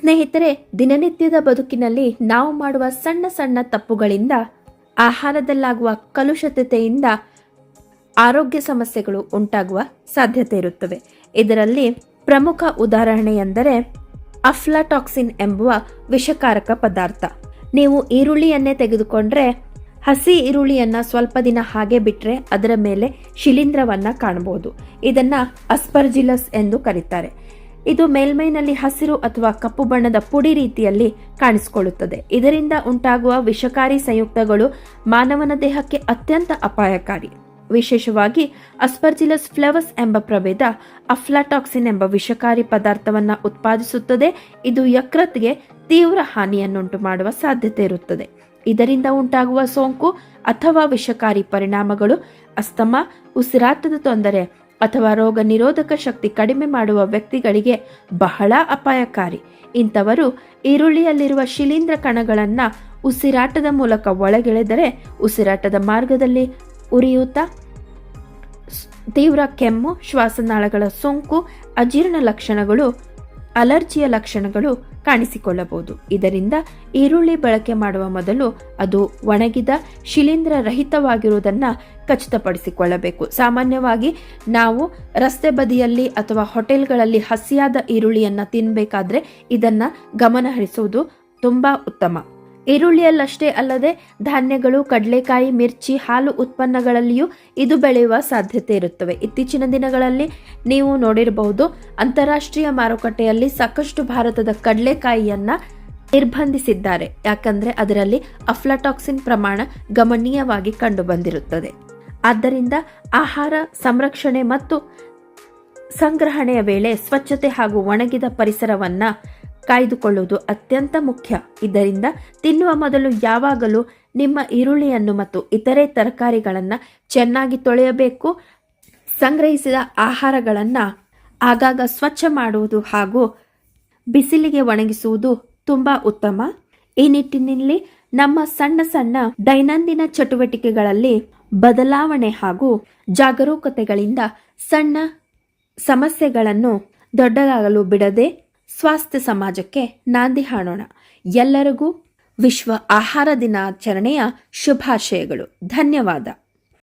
ಸ್ನೇಹಿತರೆ, ದಿನನಿತ್ಯದ ಬದುಕಿನಲ್ಲಿ ನಾವು ಮಾಡುವ ಸಣ್ಣ ಸಣ್ಣ ತಪ್ಪುಗಳಿಂದ, ಆಹಾರದಲ್ಲಾಗುವ ಕಲುಷಿತತೆಯಿಂದ ಆರೋಗ್ಯ ಸಮಸ್ಯೆಗಳು ಉಂಟಾಗುವ ಸಾಧ್ಯತೆ ಇರುತ್ತವೆ. ಇದರಲ್ಲಿ ಪ್ರಮುಖ ಉದಾಹರಣೆ ಎಂದರೆ ಅಫ್ಲಾಟಾಕ್ಸಿನ್ ಎಂಬುವ ವಿಷಕಾರಕ ಪದಾರ್ಥ. ನೀವು ಈರುಳ್ಳಿಯನ್ನೇ ತೆಗೆದುಕೊಂಡ್ರೆ, ಹಸಿ ಈರುಳ್ಳಿಯನ್ನ ಸ್ವಲ್ಪ ದಿನ ಹಾಗೆ ಬಿಟ್ಟರೆ ಅದರ ಮೇಲೆ ಶಿಲೀಂಧ್ರವನ್ನ ಕಾಣಬಹುದು. ಇದನ್ನ ಅಸ್ಪರ್ಜಿಲಸ್ ಎಂದು ಕರೀತಾರೆ. ಇದು ಮೇಲ್ಮೈನಲ್ಲಿ ಹಸಿರು ಅಥವಾ ಕಪ್ಪು ಬಣ್ಣದ ಪುಡಿ ರೀತಿಯಲ್ಲಿ ಕಾಣಿಸಿಕೊಳ್ಳುತ್ತದೆ. ಇದರಿಂದ ಉಂಟಾಗುವ ವಿಷಕಾರಿ ಸಂಯುಕ್ತಗಳು ಮಾನವನ ದೇಹಕ್ಕೆ ಅತ್ಯಂತ ಅಪಾಯಕಾರಿ. ವಿಶೇಷವಾಗಿ ಅಸ್ಪರ್ಜಿಲಸ್ ಫ್ಲೇವಸ್ ಎಂಬ ಪ್ರಭೇದ ಅಫ್ಲಾಟಾಕ್ಸಿನ್ ಎಂಬ ವಿಷಕಾರಿ ಪದಾರ್ಥವನ್ನು ಉತ್ಪಾದಿಸುತ್ತದೆ. ಇದು ಯಕೃತ್ತಿಗೆ ತೀವ್ರ ಹಾನಿಯನ್ನುಂಟು ಮಾಡುವ ಸಾಧ್ಯತೆ ಇರುತ್ತದೆ. ಇದರಿಂದ ಉಂಟಾಗುವ ಸೋಂಕು ಅಥವಾ ವಿಷಕಾರಿ ಪರಿಣಾಮಗಳು ಅಸ್ತಮಾ, ಉಸಿರಾಟದ ತೊಂದರೆ ಅಥವಾ ರೋಗ ನಿರೋಧಕ ಶಕ್ತಿ ಕಡಿಮೆ ಮಾಡುವ ವ್ಯಕ್ತಿಗಳಿಗೆ ಬಹಳ ಅಪಾಯಕಾರಿ. ಇಂಥವರು ಈರುಳ್ಳಿಯಲ್ಲಿರುವ ಶಿಲೀಂಧ್ರ ಕಣಗಳನ್ನು ಉಸಿರಾಟದ ಮೂಲಕ ಒಳಗೆಳೆದರೆ ಉಸಿರಾಟದ ಮಾರ್ಗದಲ್ಲಿ ಉರಿಯೂತ, ತೀವ್ರ ಕೆಮ್ಮು, ಶ್ವಾಸನಾಳಗಳ ಸೋಂಕು, ಅಜೀರ್ಣ ಲಕ್ಷಣಗಳು, ಅಲರ್ಜಿಯ ಲಕ್ಷಣಗಳು ಕಾಣಿಸಿಕೊಳ್ಳಬಹುದು. ಇದರಿಂದ ಈರುಳ್ಳಿ ಬಳಕೆ ಮಾಡುವ ಮೊದಲು ಅದು ಒಣಗಿದ ಶಿಲೀಂಧ್ರ ರಹಿತವಾಗಿರುವುದನ್ನು ಖಚಿತಪಡಿಸಿಕೊಳ್ಳಬೇಕು. ಸಾಮಾನ್ಯವಾಗಿ ನಾವು ರಸ್ತೆ ಬದಿಯಲ್ಲಿ ಅಥವಾ ಹೋಟೆಲ್ಗಳಲ್ಲಿ ಹಸಿಯಾದ ಈರುಳ್ಳಿಯನ್ನು ತಿನ್ನಬೇಕಾದ್ರೆ ಇದನ್ನು ಗಮನಹರಿಸುವುದು ತುಂಬಾ ಉತ್ತಮ. ಈರುಳ್ಳಿಯಲ್ಲಷ್ಟೇ ಅಲ್ಲದೆ ಧಾನ್ಯಗಳು, ಕಡಲೆಕಾಯಿ, ಮಿರ್ಚಿ, ಹಾಲು ಉತ್ಪನ್ನಗಳಲ್ಲಿಯೂ ಇದು ಬೆಳೆಯುವ ಸಾಧ್ಯತೆ ಇರುತ್ತವೆ. ಇತ್ತೀಚಿನ ದಿನಗಳಲ್ಲಿ ನೀವು ನೋಡಿರಬಹುದು, ಅಂತಾರಾಷ್ಟ್ರೀಯ ಮಾರುಕಟ್ಟೆಯಲ್ಲಿ ಸಾಕಷ್ಟು ಭಾರತದ ಕಡಲೆಕಾಯಿಯನ್ನ ನಿರ್ಬಂಧಿಸಿದ್ದಾರೆ. ಯಾಕಂದ್ರೆ ಅದರಲ್ಲಿ ಅಫ್ಲಾಟಾಕ್ಸಿನ್ ಪ್ರಮಾಣ ಗಮನೀಯವಾಗಿ ಕಂಡು ಬಂದಿರುತ್ತದೆ. ಆದ್ದರಿಂದ ಆಹಾರ ಸಂರಕ್ಷಣೆ ಮತ್ತು ಸಂಗ್ರಹಣೆಯ ವೇಳೆ ಸ್ವಚ್ಛತೆ ಹಾಗೂ ಒಣಗಿದ ಪರಿಸರವನ್ನ ಕಾಯ್ದುಕೊಳ್ಳುವುದು ಅತ್ಯಂತ ಮುಖ್ಯ. ಇದರಿಂದ ತಿನ್ನುವ ಮೊದಲು ಯಾವಾಗಲೂ ನಿಮ್ಮ ಈರುಳ್ಳಿಯನ್ನು ಮತ್ತು ಇತರೆ ತರಕಾರಿಗಳನ್ನು ಚೆನ್ನಾಗಿ ತೊಳೆಯಬೇಕು. ಸಂಗ್ರಹಿಸಿದ ಆಹಾರಗಳನ್ನು ಆಗಾಗ ಸ್ವಚ್ಛ ಮಾಡುವುದು ಹಾಗೂ ಬಿಸಿಲಿಗೆ ಒಣಗಿಸುವುದು ತುಂಬಾ ಉತ್ತಮ. ಈ ನಿಟ್ಟಿನಲ್ಲಿ ನಮ್ಮ ಸಣ್ಣ ಸಣ್ಣ ದೈನಂದಿನ ಚಟುವಟಿಕೆಗಳಲ್ಲಿ ಬದಲಾವಣೆ ಹಾಗೂ ಜಾಗರೂಕತೆಗಳಿಂದ ಸಣ್ಣ ಸಮಸ್ಯೆಗಳನ್ನು ದೊಡ್ಡದಾಗಲು ಬಿಡದೆ ಸ್ವಾಸ್ಥ್ಯ ಸಮಾಜಕ್ಕೆ ನಾಂದಿ ಹಾಡೋಣ. ಎಲ್ಲರಿಗೂ ವಿಶ್ವ ಆಹಾರ ದಿನಾಚರಣೆಯ ಶುಭಾಶಯಗಳು. ಧನ್ಯವಾದ.